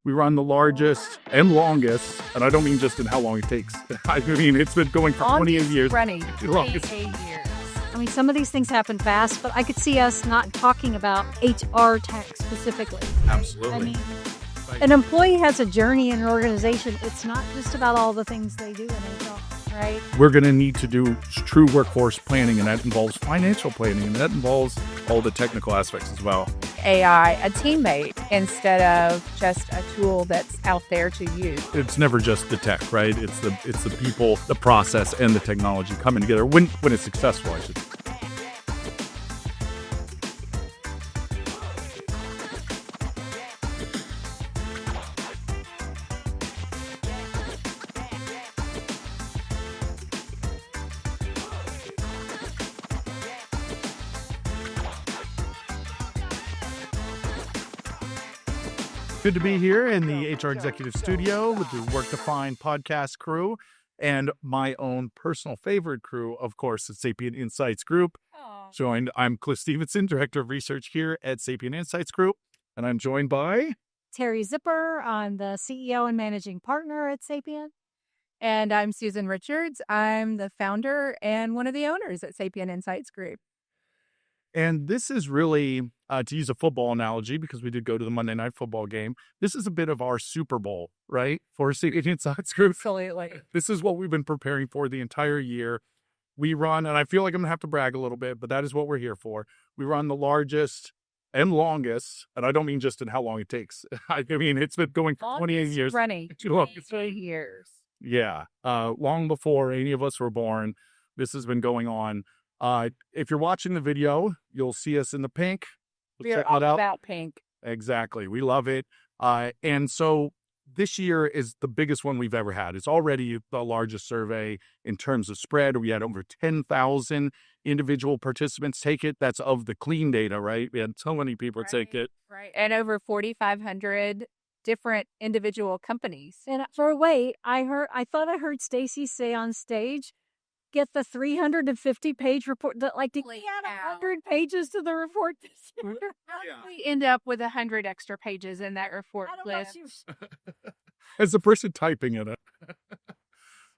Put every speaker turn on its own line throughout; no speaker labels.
We run the largest and longest, and I don't mean just in how long it takes. I mean, it's been going for 28 years.
Running, 28 years.
I mean, some of these things happen fast, but I could see us not talking about HR tech specifically.
Absolutely.
I mean, an employee has a journey in an organization. It's not just about all the things they do in HR, right?
We're going to need to do true workforce planning, and that involves financial planning, and that involves all the technical aspects as well.
AI, a teammate instead of just a tool that's out there to use.
It's never just the tech, right? It's the people, the process, and the technology coming together when it's successful, I should say. Good to be here in the HR Executive Studio with the Work to Find podcast crew and my own personal favorite crew, of course, the Sapient Insights Group. I'm Cliff Stevenson, Director of Research here at Sapient Insights Group, and I'm joined by
Terry Zipper. I'm the CEO and Managing Partner at Sapient.
And I'm Susan Richards. I'm the founder and one of the owners at Sapient Insights Group.
And this is really, to use a football analogy, because we did go to the Monday Night Football game, this is a bit of our Super Bowl, right? For Sapient Insights Group.
Absolutely.
This is what we've been preparing for the entire year. We run, and I feel like I'm going to have to brag a little bit, but that is what we're here for. We run the largest and longest, and I don't mean just in how long it takes. I mean, it's been going for 28 years.
Running, 28 years.
Yeah. Long before any of us were born, this has been going on. If you're watching the video, you'll see us in the pink.
We are all about pink.
Exactly. We love it. And so this year is the biggest one we've ever had. It's already the largest survey in terms of spread. We had over 10,000 individual participants take it. That's of the clean data, right? We had so many people take it.
Right. And over 4,500 different individual companies.
And I thought I heard Stacy say on stage, get the 350-page report. That like, did we add 100 pages to the report this year?
We end up with 100 extra pages in that report.
As the person typing it.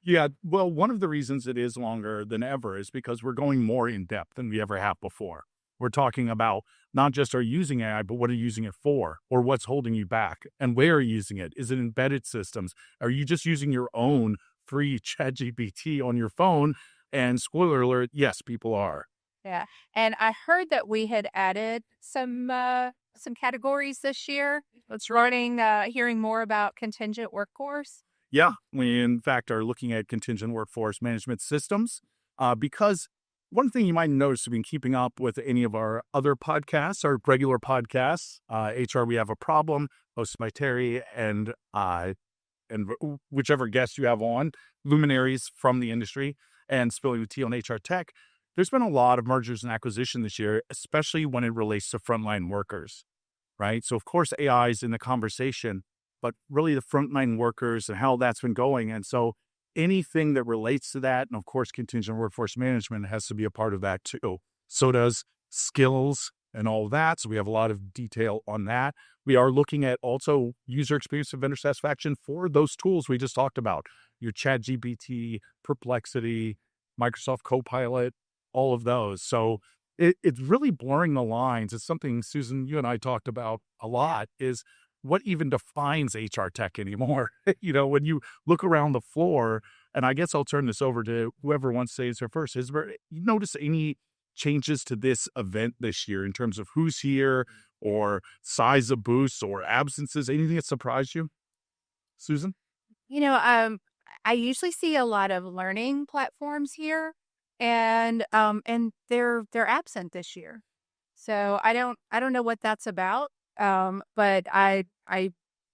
Yeah, well, one of the reasons it is longer than ever is because we're going more in depth than we ever have before. We're talking about not just are you using AI, but what are you using it for, or what's holding you back, and where are you using it? Is it embedded systems? Are you just using your own free ChatGPT on your phone? And spoiler alert, yes, people are.
Yeah. And I heard that we had added some categories this year. That's right. Hearing more about contingent workforce.
Yeah, we in fact are looking at contingent workforce management systems because one thing you might notice if you've been keeping up with any of our other podcasts, our regular podcasts, HR We Have a Problem, hosted by Terry and whichever guest you have on, luminaries from the industry, and Spilling the Tea on HR Tech, there's been a lot of mergers and acquisition this year, especially when it relates to frontline workers, right? So, of course, AI is in the conversation, but really the frontline workers and how that's been going. And so anything that relates to that, and of course, contingent workforce management has to be a part of that too. So does skills and all of that. So we have a lot of detail on that. We are looking at also user experience and vendor satisfaction for those tools we just talked about. Your ChatGPT, Perplexity, Microsoft Copilot, all of those. So it's really blurring the lines. It's something, Susan, you and I talked about a lot, is what even defines HR tech anymore? When you look around the floor, and I guess I'll turn this over to whoever wants to say it's here first. You notice any changes to this event this year in terms of who's here or size of booths or absences? Anything that surprised you, Susan?
I usually see a lot of learning platforms here, and they're absent this year. So I don't know what that's about. But I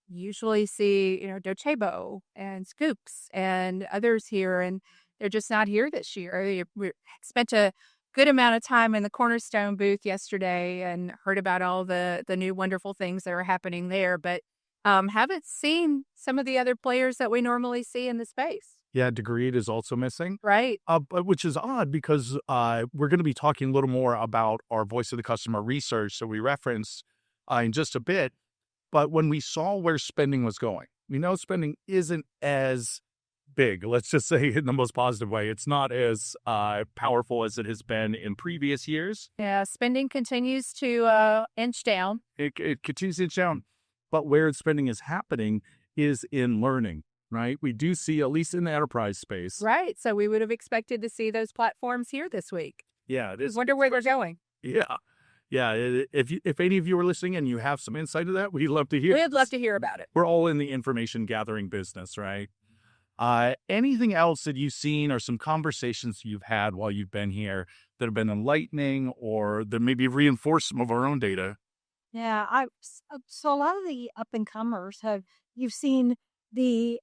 usually see Docebo and Scoops and others here, and they're just not here this year. We spent a good amount of time in the Cornerstone booth yesterday and heard about all the new wonderful things that are happening there, but haven't seen some of the other players that we normally see in the space.
Yeah, Degreed is also missing.
Right.
But which is odd because we're going to be talking a little more about our voice of the customer research that we reference in just a bit. But when we saw where spending was going, we know spending isn't as big. Let's just say in the most positive way. It's not as powerful as it has been in previous years.
Yeah, spending continues to inch down.
It continues to inch down. But where spending is happening is in learning, right? We do see, at least in the enterprise space.
Right. So we would have expected to see those platforms here this week.
Yeah, it is.
Wonder where they're going.
Yeah. Yeah. If any of you are listening and you have some insight to that, we'd love to hear.
We'd love to hear about it.
We're all in the information gathering business, right? Anything else that you've seen or some conversations you've had while you've been here that have been enlightening or that maybe reinforce some of our own data?
Yeah, so a lot of the up and comers you've seen the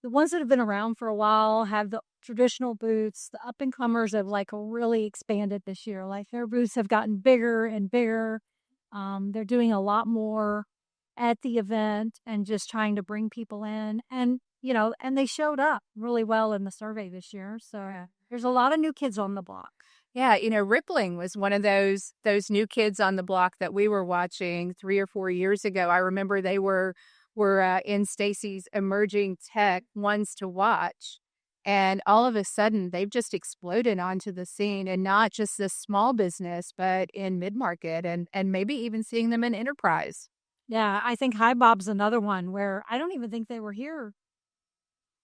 ones that have been around for a while have the traditional booths. The up and comers have like really expanded this year. Like their booths have gotten bigger and bigger. They're doing a lot more at the event and just trying to bring people in, and and they showed up really well in the survey this year. So there's a lot of new kids on the block.
Yeah, Rippling was one of those new kids on the block that we were watching 3 or 4 years ago. I remember they were in Stacy's emerging tech ones to watch, and all of a sudden they've just exploded onto the scene, and not just this small business, but in mid-market and maybe even seeing them in enterprise.
Yeah, I think Hi Bob's another one where I don't even think they were here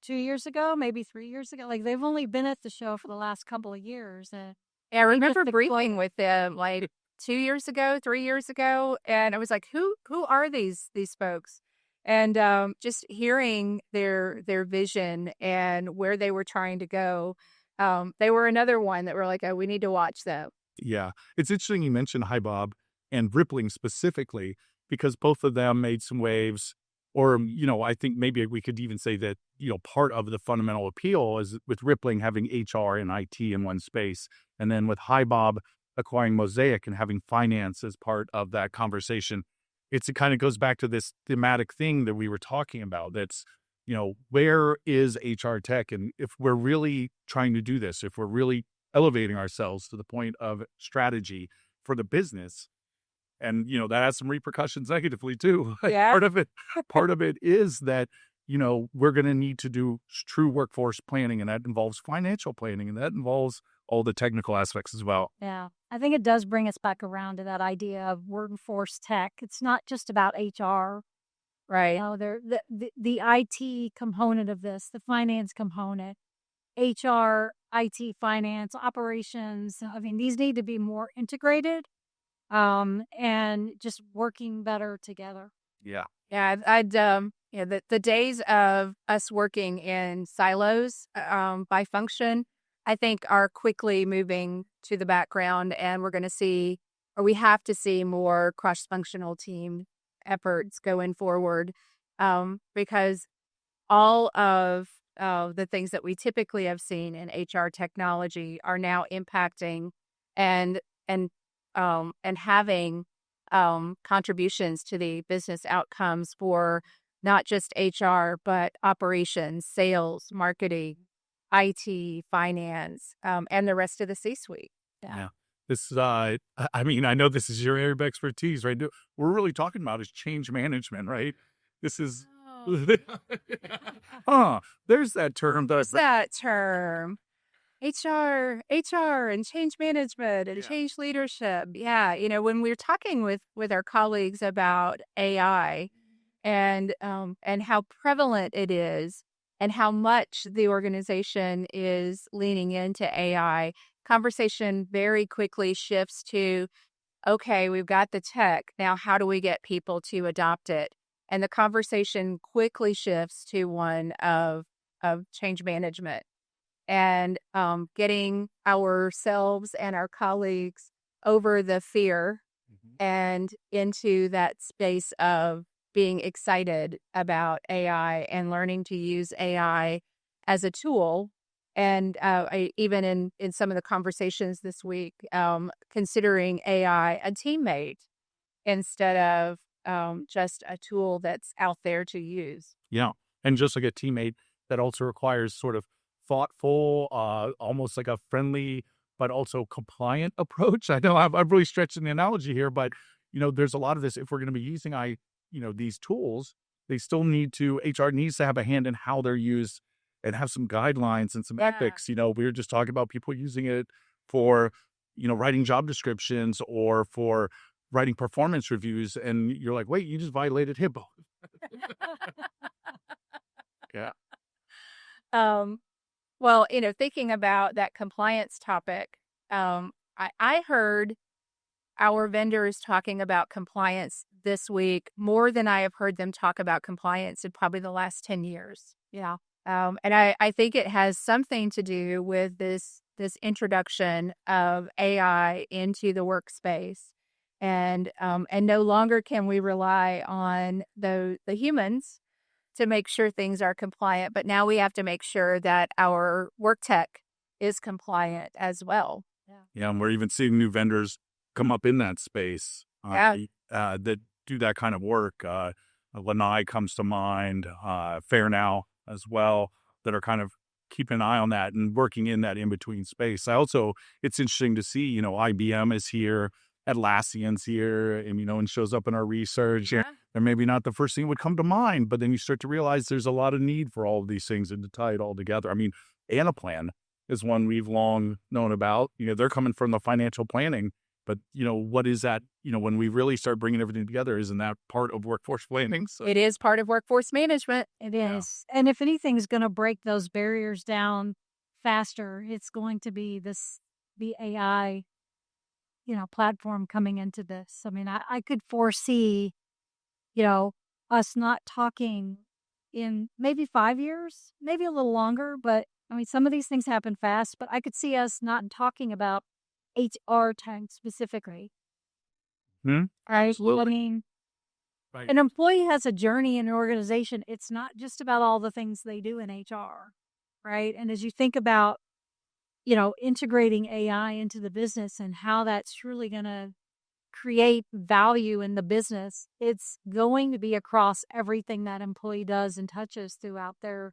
2 years ago, maybe 3 years ago. Like they've only been at the show for the last couple of years.
Yeah, I remember briefing with them like 2 years ago, 3 years ago, and I was like, "Who are these folks?" And just hearing their vision and where they were trying to go, they were another one that were like, "Oh, we need to watch them."
Yeah. It's interesting you mentioned Hi Bob and Rippling specifically because both of them made some waves. Or, I think maybe we could even say that, part of the fundamental appeal is with Rippling having HR and IT in one space. And then with Hi Bob acquiring Mosaic and having finance as part of that conversation, it kind of goes back to this thematic thing that we were talking about. That's, where is HR tech? And if we're really trying to do this, if we're really elevating ourselves to the point of strategy for the business, and, that has some repercussions negatively too.
Yeah.
Part of it is that, we're going to need to do true workforce planning, and that involves financial planning, and that involves all the technical aspects as well.
Yeah, I think it does bring us back around to that idea of workforce tech. It's not just about HR.
Right.
The IT component of this, the finance component, HR, IT, finance, operations. I mean, these need to be more integrated. And just working better together.
Yeah.
Yeah, the days of us working in silos by function, I think are quickly moving to the background, and we're going to see, or we have to see, more cross-functional team efforts going forward, because all of the things that we typically have seen in HR technology are now impacting and having contributions to the business outcomes for not just HR, but operations, sales, marketing, IT, finance, and the rest of the C-suite.
Yeah. This, I know this is your area of expertise, right? We're really talking about is change management, right? This is, there's that term.
What's that term? HR and change management and change leadership. Yeah. When we're talking with our colleagues about AI and how prevalent it is and how much the organization is leaning into AI, conversation very quickly shifts to, okay, we've got the tech. Now, how do we get people to adopt it? And the conversation quickly shifts to one of change management and getting ourselves and our colleagues over the fear and into that space of being excited about AI and learning to use AI as a tool. And even in some of the conversations this week, considering AI a teammate instead of just a tool that's out there to use.
Yeah. And just like a teammate, that also requires sort of thoughtful, almost like a friendly, but also compliant approach. I know I've really stretched the analogy here, but, there's a lot of this. If we're going to be using these tools, they still need to, HR needs to have a hand in how they're used and have some guidelines and some ethics. We were just talking about people using it for, writing job descriptions or for writing performance reviews. And you're like, wait, you just violated HIPAA. Yeah.
Um, well, thinking about that compliance topic, I heard our vendors talking about compliance this week more than I have heard them talk about compliance in probably the last 10 years.
Yeah.
And I think it has something to do with this introduction of AI into the workspace. And no longer can we rely on the humans to make sure things are compliant, but now we have to make sure that our work tech is compliant as well.
Yeah, and we're even seeing new vendors come up in that space
Yeah.
that do that kind of work. Lanai comes to mind, Fair Now as well, that are kind of keeping an eye on that and working in that in-between space. It's interesting to see, IBM is here, Atlassian's here, and shows up in our research.
Yeah.
And maybe not the first thing would come to mind, but then you start to realize there's a lot of need for all of these things and to tie it all together. I mean, Anaplan is one we've long known about. They're coming from the financial planning, but what is that? When we really start bringing everything together, isn't that part of workforce planning? So,
It is part of workforce management.
It is. Yeah. And if anything's going to break those barriers down faster, it's going to be the AI, platform coming into this. I mean, I could foresee, us not talking in maybe 5 years, maybe a little longer, but I mean, some of these things happen fast, but I could see us not talking about HR tech specifically. Right?
Absolutely.
I mean,
Right.
an employee has a journey in an organization. It's not just about all the things they do in HR, right? And as you think about, integrating AI into the business and how that's truly going to create value in the business, it's going to be across everything that employee does and touches throughout their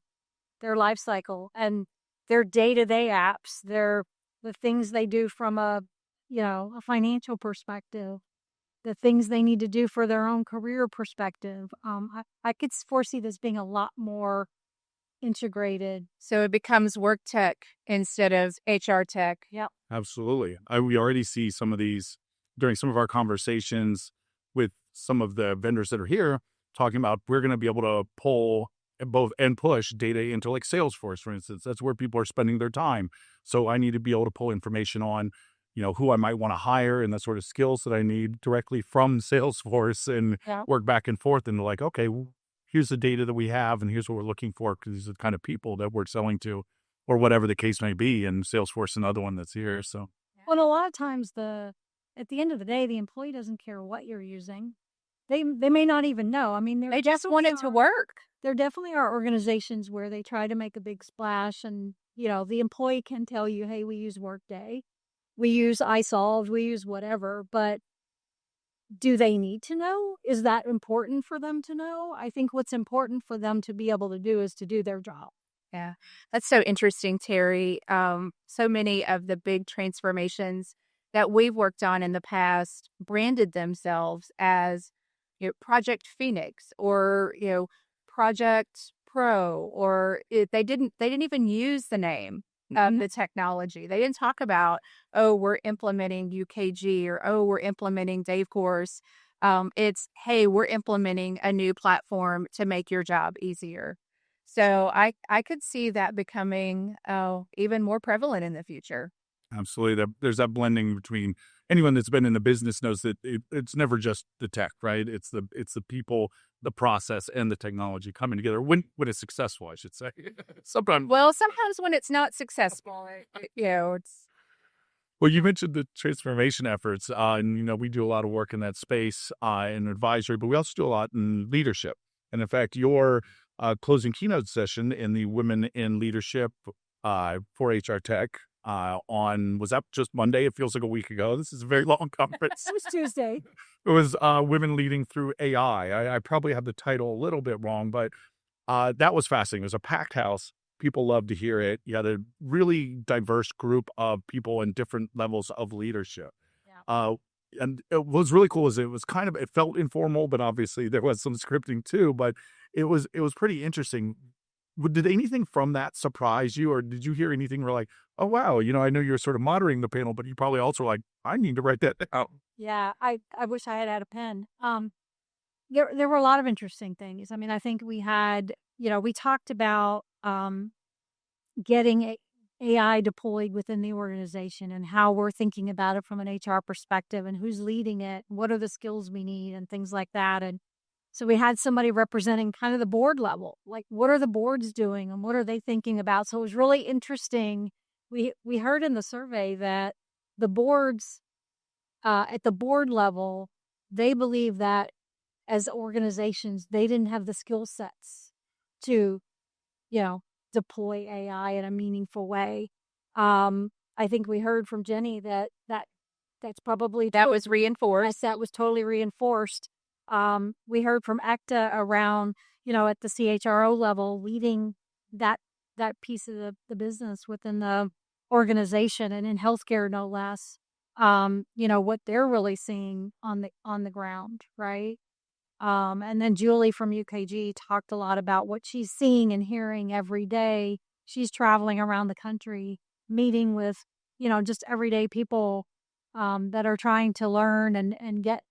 life cycle and their day-to-day apps, the things they do from a financial perspective, the things they need to do for their own career perspective. I could foresee this being a lot more integrated.
So it becomes work tech instead of HR tech.
Yep.
Absolutely. We already see some of these during some of our conversations with some of the vendors that are here talking about we're going to be able to pull both and push data into like Salesforce, for instance. That's where people are spending their time. So I need to be able to pull information on, who I might want to hire and the sort of skills that I need directly from Salesforce and work back and forth and like, okay, here's the data that we have and here's what we're looking for because these are the kind of people that we're selling to or whatever the case may be. And Salesforce is another one that's here. So,
well, a lot of times at the end of the day, the employee doesn't care what you're using. They may not even know. I mean,
they just want it to work.
There definitely are organizations where they try to make a big splash and, the employee can tell you, hey, we use Workday, we use iSolved, we use whatever, but do they need to know? Is that important for them to know? I think what's important for them to be able to do is to do their job.
Yeah, that's so interesting, Terry. So many of the big transformations that we've worked on in the past branded themselves as Project Phoenix or Project Pro, or they didn't even use the name of the technology. They didn't talk about, oh, we're implementing UKG or oh, we're implementing Davecourse. It's, hey, we're implementing a new platform to make your job easier. So I could see that becoming even more prevalent in the future.
Absolutely. There's that blending between anyone that's been in the business knows that it's never just the tech, right? It's the people, the process, and the technology coming together when it's successful, I should say. Sometimes
when it's not successful, it's.
Well, you mentioned the transformation efforts, and we do a lot of work in that space in advisory, but we also do a lot in leadership. And in fact, your closing keynote session in the Women in Leadership for HR Tech was that just Monday? It feels like a week ago. This is a very long conference.
It was Tuesday.
It was Women Leading Through AI. I probably have the title a little bit wrong, but that was fascinating. It was a packed house. People love to hear it. You had a really diverse group of people in different levels of leadership.
Yeah.
And what was really cool is it felt informal, but obviously there was some scripting too, but it was pretty interesting. Did anything from that surprise you, or did you hear anything where like, oh wow, I know you're sort of moderating the panel, but you probably also were like, I need to write that down.
Yeah, I wish I had a pen. There were a lot of interesting things. I mean, I think we had, we talked about getting AI deployed within the organization and how we're thinking about it from an HR perspective and who's leading it, what are the skills we need and things like that. And so we had somebody representing kind of the board level, like what are the boards doing and what are they thinking about? So it was really interesting. We heard in the survey that the boards at the board level, they believe that as organizations, they didn't have the skill sets to, you know, deploy AI in a meaningful way. I think we heard from Jenny that's probably
That was reinforced.
that was totally reinforced. We heard from ACTA around, at the CHRO level, leading that piece of the business within the organization and in healthcare, no less. What they're really seeing on the ground, right? And then Julie from UKG talked a lot about what she's seeing and hearing every day. She's traveling around the country, meeting with, just everyday people that are trying to learn and get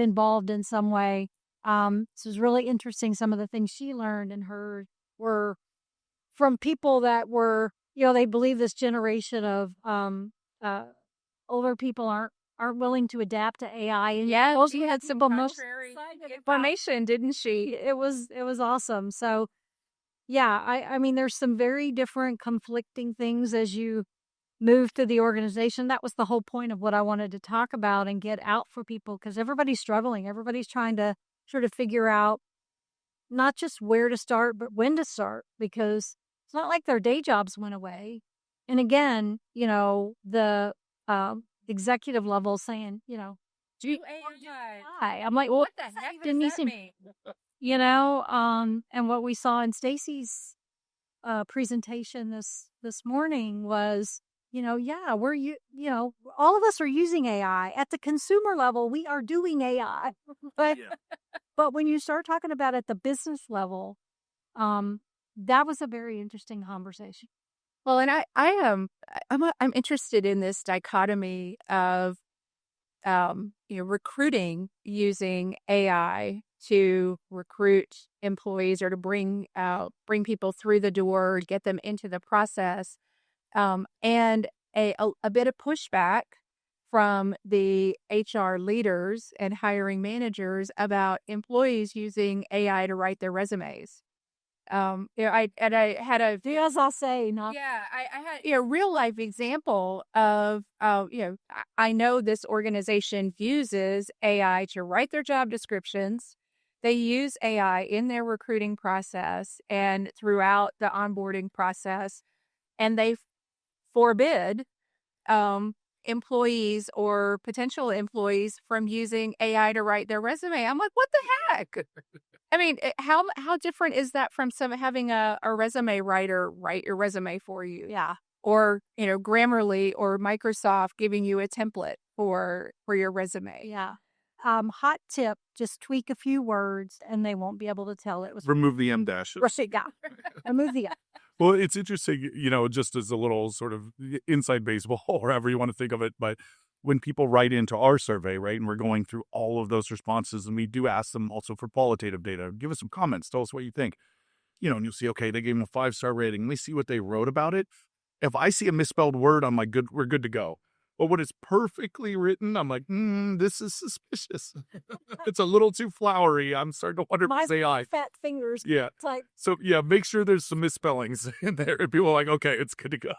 involved in some way. So it was really interesting. Some of the things she learned and heard were from people that were, they believe this generation of older people aren't willing to adapt to AI. And
Yeah, she had some
most
contrary information, didn't she?
it was awesome. So yeah, I mean, there's some very different conflicting things as you move through the organization. That was the whole point of what I wanted to talk about and get out for people, because everybody's struggling. Everybody's trying to sort of figure out not just where to start, but when to start, because it's not like their day jobs went away. And again, the executive level saying,
Do
hi. I'm like, well,
what the heck
didn't
does
you
that
see,
mean?
and what we saw in Stacy's presentation this morning was, yeah, all of us are using AI at the consumer level. We are doing AI, but
Yeah.
but when you start talking about at the business level, that was a very interesting conversation.
Well, and I'm interested in this dichotomy of recruiting using AI to recruit employees or to bring people through the door, get them into the process, and a bit of pushback from the HR leaders and hiring managers about employees using AI to write their resumes. I had a
As I'll say, not
I had a real life example of I know this organization uses AI to write their job descriptions. They use AI in their recruiting process and throughout the onboarding process, and they forbid employees or potential employees from using AI to write their resume. I'm like, what the heck? I mean, how different is that from having a resume writer write your resume for you?
yeah.
Or, Grammarly or Microsoft giving you a template for your resume.
Yeah. Hot tip, just tweak a few words and they won't be able to tell it was
Remove the M dashes.
right. Yeah. Remove the
Well, it's interesting, just as a little sort of inside baseball, or however you want to think of it. But when people write into our survey, right, and we're going through all of those responses, and we do ask them also for qualitative data, give us some comments, tell us what you think. And you'll see, okay, they gave them a 5-star rating. Let me see what they wrote about it. If I see a misspelled word, I'm like, we're good to go. But when it's perfectly written, I'm like, this is suspicious. It's a little too flowery. I'm starting to wonder if
my
it's AI.
fat fingers.
Yeah.
It's like,
So, yeah, make sure there's some misspellings in there. And people are like, okay, it's good to go.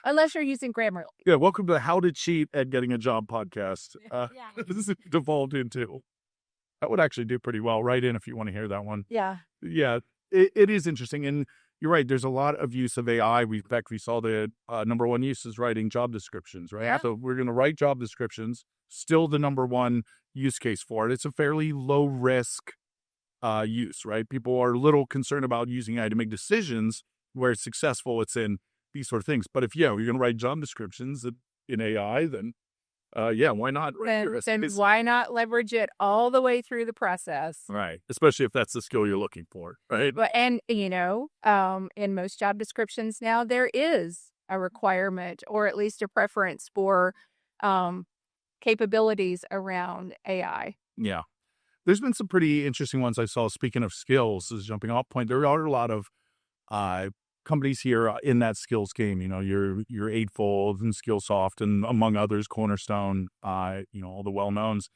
Unless you're using Grammarly.
Yeah, welcome to the How to Cheat at Getting a Job podcast.
yeah.
This is devolved into. That would actually do pretty well. Write in if you want to hear that one.
Yeah.
Yeah, it is interesting. And you're right, there's a lot of use of AI. In fact, we saw the number one use is writing job descriptions, right?
Yeah.
So we're going to write job descriptions, still the number one use case for it. It's a fairly low risk use, right? People are a little concerned about using AI to make decisions. Where it's successful, it's in these sort of things. But if, you're going to write job descriptions in AI, then Yeah, why not? Right.
then why not leverage it all the way through the process?
Right. Especially if that's the skill you're looking for, right?
But and in most job descriptions now there is a requirement or at least a preference for um, capabilities around AI.
Yeah. There's been some pretty interesting ones I saw. Speaking of skills, as a jumping off point, there are a lot of uh, companies here in that skills game. Your Eightfold and Skillsoft, and among others, Cornerstone. All the well knowns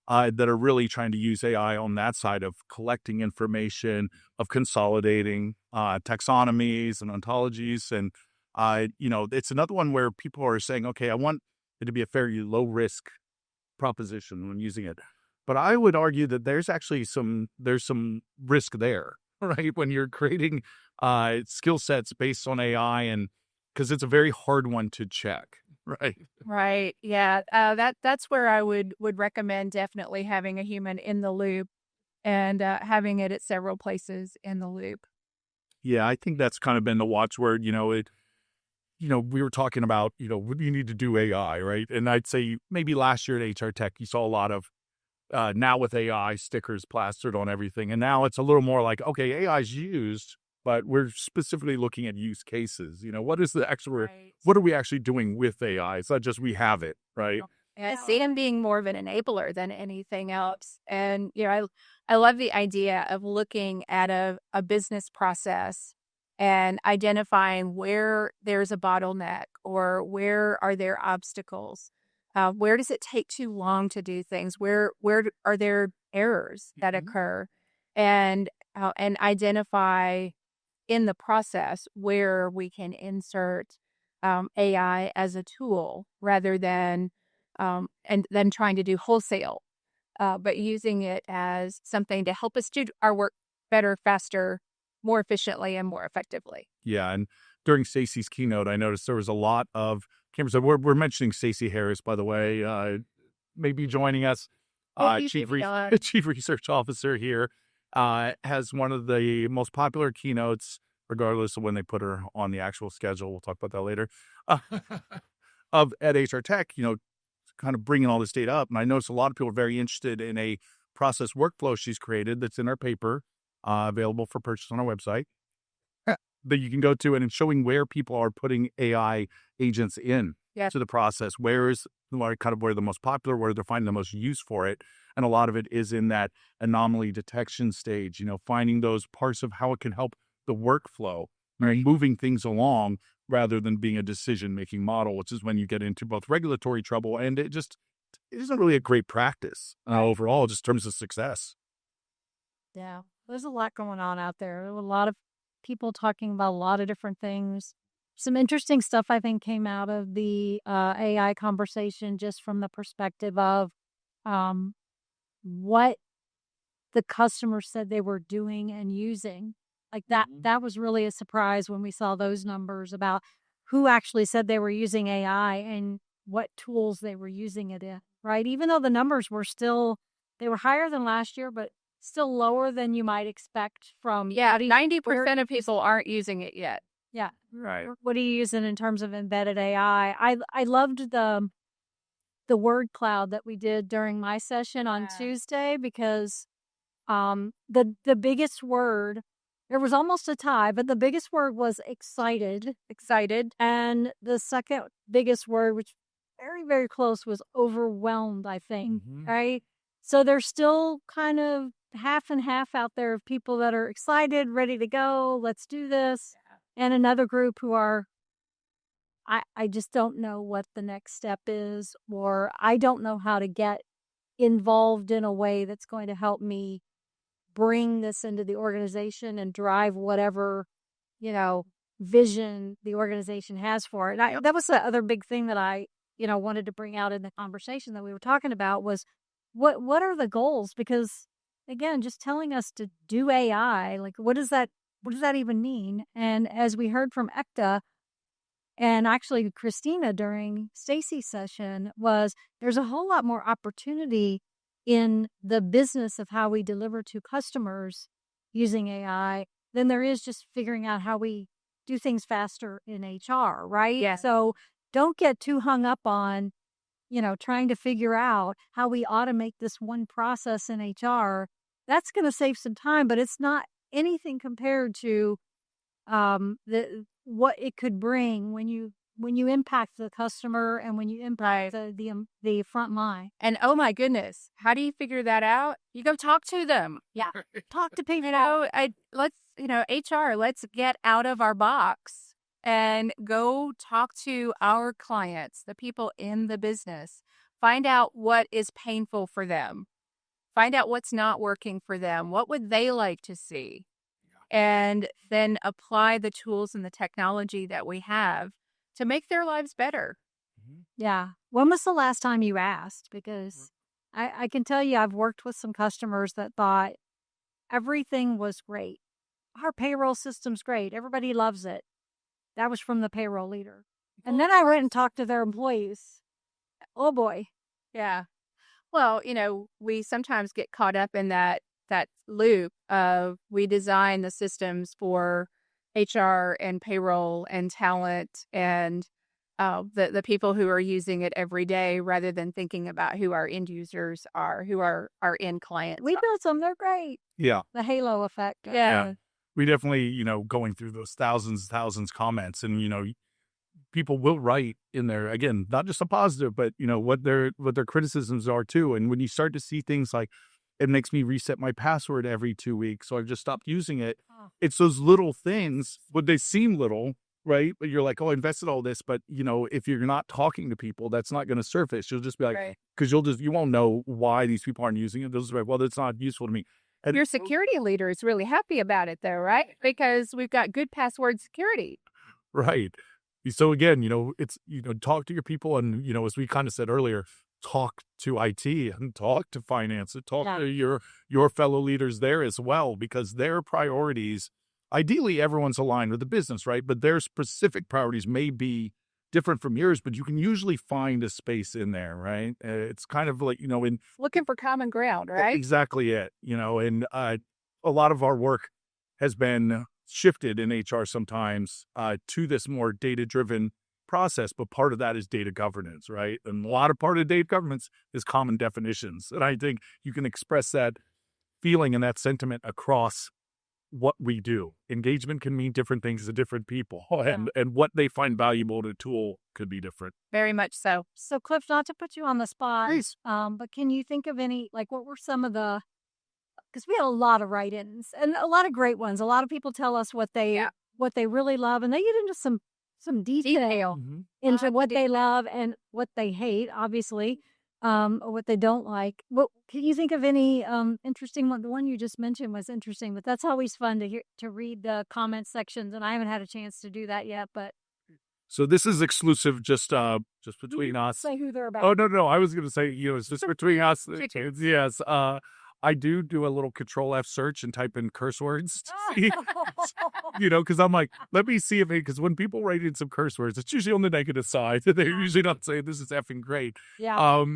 that are really trying to use AI on that side of collecting information, of consolidating taxonomies and ontologies, and it's another one where people are saying, okay, I want it to be a fairly low risk proposition when using it. But I would argue that there's some risk there, right? When you're creating skill sets based on AI, and because it's a very hard one to check, right?
Right. Yeah. That's where I would recommend definitely having a human in the loop and having it at several places in the loop.
Yeah, I think that's kind of been the watchword. We were talking about, what do you need to do AI, right? And I'd say maybe last year at HR Tech, you saw a lot of now with AI stickers plastered on everything. And now it's a little more like, okay, AI is used, but we're specifically looking at use cases. What is the actual,
Right.
what are we actually doing with AI? It's not just we have it, right?
I see him being more of an enabler than anything else. And, I love the idea of looking at a business process and identifying where there's a bottleneck or where are there obstacles. Where does it take too long to do things? Where are there errors that occur? And identify in the process where we can insert AI as a tool rather than and then trying to do wholesale, but using it as something to help us do our work better, faster, more efficiently, and more effectively.
Yeah. And during Stacey's keynote, I noticed there was a lot of cameras. We're mentioning Stacey Harris, by the way, maybe joining us. Chief Research Officer here, has one of the most popular keynotes, regardless of when they put her on the actual schedule. We'll talk about that later. Of at HR Tech, kind of bringing all this data up. And I noticed a lot of people are very interested in a process workflow she's created that's in our paper, available for purchase on our website, that you can go to, and it's showing where people are putting AI agents in to the process. Where the most popular, where they're finding the most use for it. And a lot of it is in that anomaly detection stage, finding those parts of how it can help the workflow, right, moving things along rather than being a decision-making model, which is when you get into both regulatory trouble, and it isn't really a great practice overall, just in terms of success.
Yeah, there's a lot going on out there. A lot of people talking about a lot of different things. Some interesting stuff, I think, came out of the AI conversation just from the perspective of what the customer said they were doing and using. Like that was really a surprise when we saw those numbers about who actually said they were using AI and what tools they were using it in, right? Even though the numbers were they were higher than last year, but still lower than you might expect from.
Yeah, 90% of people aren't using it yet.
Yeah.
Right.
What are you using in terms of embedded AI? I loved the word cloud that we did during my session on Tuesday, because the biggest word, there was almost a tie, but the biggest word was excited.
Excited.
And the second biggest word, which very, very close, was overwhelmed, I think. Right? So there's still kind of half and half out there of people that are excited, ready to go, let's do this. And another group who are, I just don't know what the next step is, or I don't know how to get involved in a way that's going to help me bring this into the organization and drive whatever, vision the organization has for it. And that was the other big thing that I, wanted to bring out in the conversation that we were talking about was what are the goals? Because again, just telling us to do AI, like what does that even mean? And as we heard from Ekta, and actually Christina during Stacey's session, was there's a whole lot more opportunity in the business of how we deliver to customers using AI than there is just figuring out how we do things faster in HR, right?
Yeah.
So don't get too hung up on trying to figure out how we automate this one process in HR, that's going to save some time, but it's not anything compared to the what it could bring when you impact the customer and when you impact the front line.
And oh my goodness, how do you figure that out? You go talk to them.
Yeah, talk to people.
HR, let's get out of our box and go talk to our clients, the people in the business. Find out what is painful for them. Find out what's not working for them. What would they like to see? And then apply the tools and the technology that we have to make their lives better.
Yeah. When was the last time you asked? Because I can tell you, I've worked with some customers that thought everything was great. Our payroll system's great. Everybody loves it. That was from the payroll leader. And then I went and talked to their employees. Oh boy.
Yeah. Well, we sometimes get caught up in that loop of we design the systems for HR and payroll and talent and the people who are using it every day rather than thinking about who our end users are, who our end clients
We
are.
built them. They're great.
Yeah.
The halo effect.
Yeah.
We definitely, going through those thousands comments and, people will write in there, again, not just a positive, but, what their criticisms are too. And when you start to see things like, it makes me reset my password every 2 weeks, so I've just stopped using it. It's those little things, but they seem little, right? But you're like, oh, I invested all this, but if you're not talking to people, that's not going to surface. You'll just be like, because you won't know why these people aren't using it. They'll just be like, well, that's not useful to me. And
your security leader is really happy about it though, right? Because we've got good password security.
Right. So again, it's, talk to your people and, as we kind of said earlier, talk to IT and talk to finance and talk to your fellow leaders there as well, because their priorities, ideally everyone's aligned with the business, right? But their specific priorities may be different from yours, but you can usually find a space in there, right? It's kind of like, in
looking for common ground, right?
Exactly it, and a lot of our work has been shifted in HR sometimes to this more data-driven process, but part of that is data governance, right? And a lot of part of data governance is common definitions. And I think you can express that feeling and that sentiment across what we do. Engagement can mean different things to different people, and what they find valuable in a tool could be different.
Very much so.
So, Cliff, not to put you on the spot,
Please.
but can you think of any, like, what were some of the, because we had a lot of write-ins and a lot of great ones. A lot of people tell us what they really love, and they get into some detail into what they love and what they hate, obviously, or what they don't like. What can you think of any interesting one? The one you just mentioned was interesting, but that's always fun to read the comment sections, and I haven't had a chance to do that yet. But
so this is exclusive, just between us.
Say who they're about.
Oh no! I was going to say, it's just between us. Yes. I do a little Control F search and type in curse words, because I'm like, let me see because when people write in some curse words, it's usually on the negative side. They're usually not saying this is effing great.
Yeah.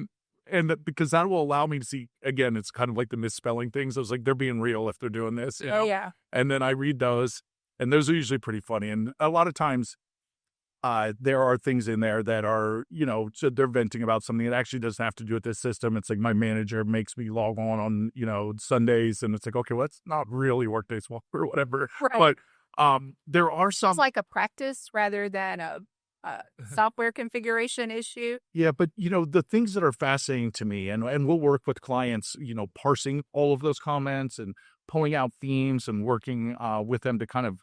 Because that will allow me to see, again, it's kind of like the misspelling things. I was like, they're being real if they're doing this.
Yeah.
And then I read those, and those are usually pretty funny. And a lot of times, there are things in there that are, so they're venting about something that actually doesn't have to do with this system. It's like my manager makes me log on, Sundays, and it's like, okay, well, that's not really Workday swap or whatever.
Right.
But there are some.
It's like a practice rather than a software configuration issue.
Yeah, but the things that are fascinating to me, and we'll work with clients, parsing all of those comments and pulling out themes and working with them to kind of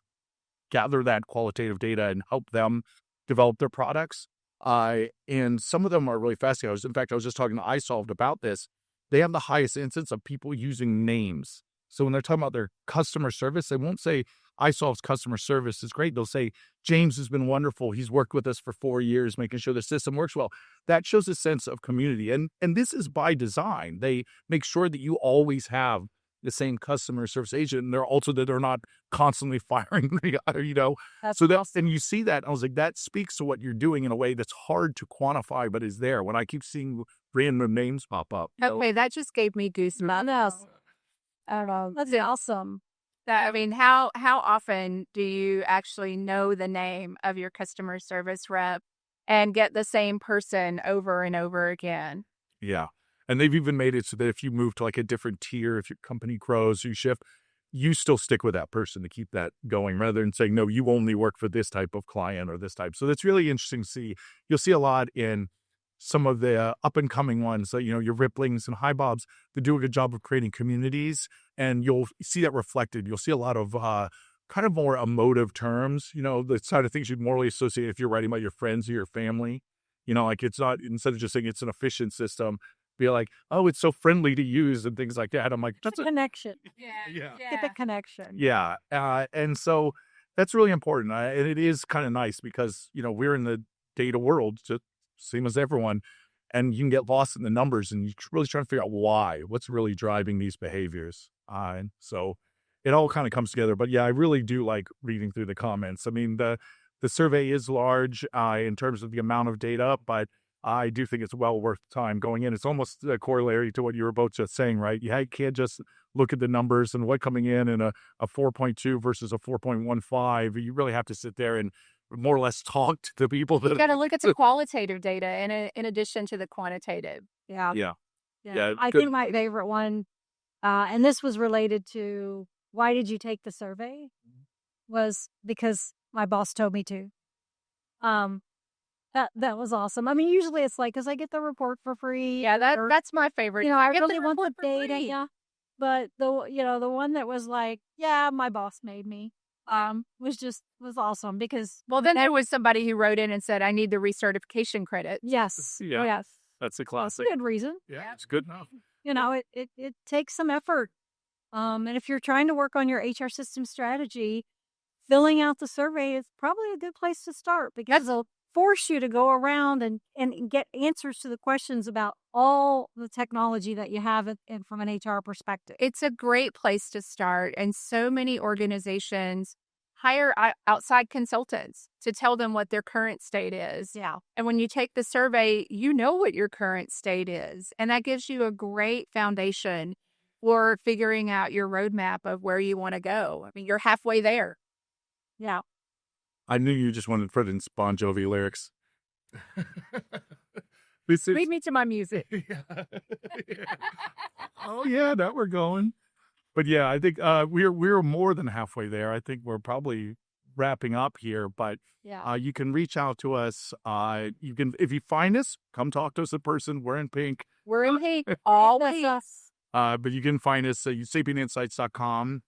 gather that qualitative data and help them develop their products. And some of them are really fascinating. I was just talking to iSolved about this. They have the highest instance of people using names. So when they're talking about their customer service, they won't say iSolved's customer service is great. They'll say, James has been wonderful. He's worked with us for 4 years, making sure the system works well. That shows a sense of community. And this is by design. They make sure that you always have the same customer service agent, and they're not constantly firing,
That's
so that,
awesome.
and you see that, I was like, that speaks to what you're doing in a way that's hard to quantify, but is there when I keep seeing random names pop up.
Okay, that just gave me goosebumps.
I don't know. That's awesome.
How often do you actually know the name of your customer service rep and get the same person over and over again.
Yeah. And they've even made it so that if you move to like a different tier, if your company grows, you shift, you still stick with that person to keep that going rather than saying, no, you only work for this type of client or this type. So that's really interesting to see. You'll see a lot in some of the up and coming ones, so, your Ripplings and High Bobs, they do a good job of creating communities, and you'll see that reflected. You'll see a lot of kind of more emotive terms, the side of things you'd morally associate if you're writing about your friends or your family. Like it's not, instead of just saying it's an efficient system, be like, oh, it's so friendly to use and things like that. I'm like,
That's a connection.
yeah.
Get the connection.
Yeah. And so that's really important. And it is kind of nice because, we're in the data world, just same as everyone. And you can get lost in the numbers and you're really trying to figure out what's really driving these behaviors. And so it all kind of comes together. But yeah, I really do like reading through the comments. I mean, the survey is large in terms of the amount of data, but I do think it's well worth time going in. It's almost a corollary to what you were both just saying, right? You can't just look at the numbers and what coming in a 4.2 versus a 4.15. You really have to sit there and more or less talk to the people that
You got to look at the qualitative data in addition to the quantitative.
Yeah.
Yeah.
I think my favorite one, and this was related to why did you take the survey, was because my boss told me to. That was awesome. I mean, usually it's like, because I get the report for free.
Yeah,
or,
that's my favorite.
I
Get
really
the
want the
report for
data.
free.
Yeah. But the one that was like, yeah, my boss made me, was awesome because,
Well, then there was somebody who wrote in and said, I need the recertification credit.
yes.
Yeah.
Oh, yes.
That's a
That's
classic.
a good reason.
Yeah, it's good enough.
It takes some effort. And if you're trying to work on your HR system strategy, filling out the survey is probably a good place to start because it'll force you to go around and get answers to the questions about all the technology that you have from an HR perspective.
It's a great place to start. And so many organizations hire outside consultants to tell them what their current state is.
Yeah.
And when you take the survey, you know what your current state is. And that gives you a great foundation for figuring out your roadmap of where you want to go. I mean, you're halfway there.
Yeah.
I knew you just wanted to put in Bon Jovi lyrics.
Read me to my music.
Yeah. Oh yeah, that we're going. But yeah, I think we're more than halfway there. I think we're probably wrapping up here. But
Yeah.
you can reach out to us. You can, if you find us, come talk to us in person. We're in pink.
We're in pink. Always.
But you can find us at sapientinsights.com.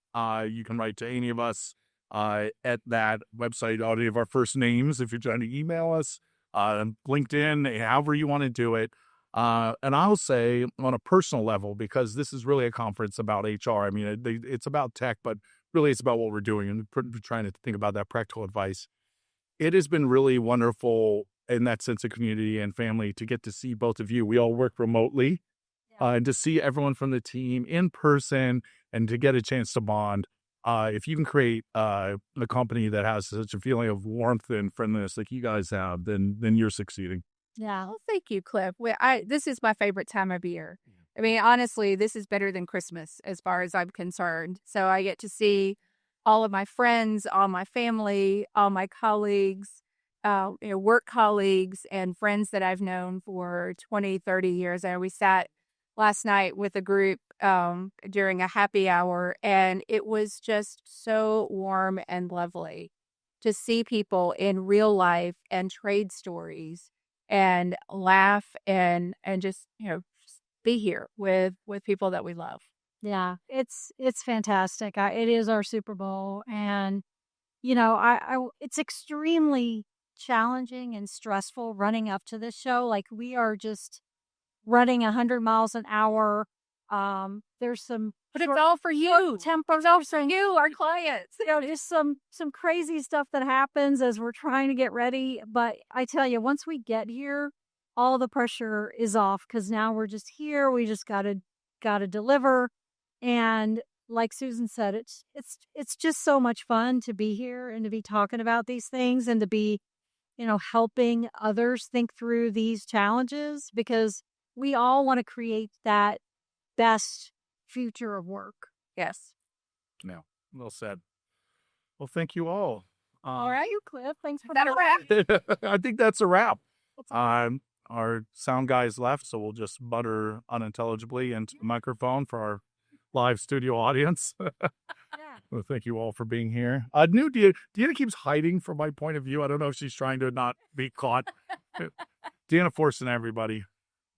You can write to any of us at that website, all of our first names, if you're trying to email us, LinkedIn, however you want to do it. And I'll say on a personal level, because this is really a conference about HR. I mean, it's about tech, but really it's about what we're doing and trying to think about that practical advice. It has been really wonderful in that sense of community and family to get to see both of you. We all work remotely. And to see everyone from the team in person and to get a chance to bond. If you can create a company that has such a feeling of warmth and friendliness like you guys have, then you're succeeding.
Yeah.
Well, thank you, Cliff. This is my favorite time of year. I mean, honestly, this is better than Christmas as far as I'm concerned. So I get to see all of my friends, all my family, all my colleagues, work colleagues and friends that I've known for 20, 30 years. We sat last night with a group during a happy hour, and it was just so warm and lovely to see people in real life and trade stories and laugh and just just be here with people that we love.
Yeah, it's fantastic. It is our Super Bowl, and it's extremely challenging and stressful running up to this show. Like, we are just running 100 miles an hour. There's some,
but it's all for you.
Tempo,
it's all for you, our clients.
There's some crazy stuff that happens as we're trying to get ready. But I tell you, once we get here, all the pressure is off because now we're just here. We just gotta deliver. And like Susan said, it's just so much fun to be here and to be talking about these things and to be, helping others think through these challenges, because we all want to create that best future of work.
Yes.
No, well said. Well, thank you all.
All right, you, Cliff. Thanks for
that. A wrap?
I think that's a wrap. Our sound guys left, so we'll just butter unintelligibly into the microphone for our live studio audience.
Yeah.
Well, thank you all for being here. Deanna keeps hiding from my point of view. I don't know if she's trying to not be caught. Deanna forcing everybody.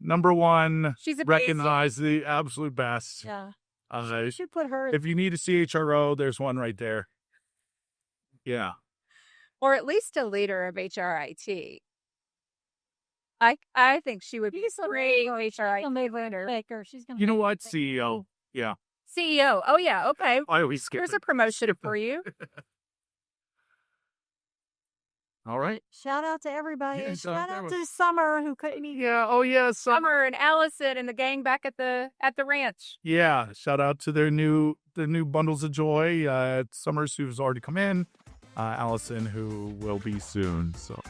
Number one,
She's a
recognize the absolute best.
Yeah.
Uh,
You should put her.
if you need a CHRO, there's one right there. Yeah.
or at least a leader of HRIT. I think she would be great HRIT.
Baker. She's gonna.
You know what? CEO. Yeah.
CEO. Oh yeah, okay.
I always skip
Here's
it.
a promotion for you.
All right.
Shout out to everybody.
Yeah,
Shout out
everyone.
to Summer who couldn't even.
Yeah. Oh, yeah.
Summer and Allison and the gang back at the ranch.
Yeah. Shout out to their new bundles of joy. Summers, who's already come in. Allison, who will be soon. So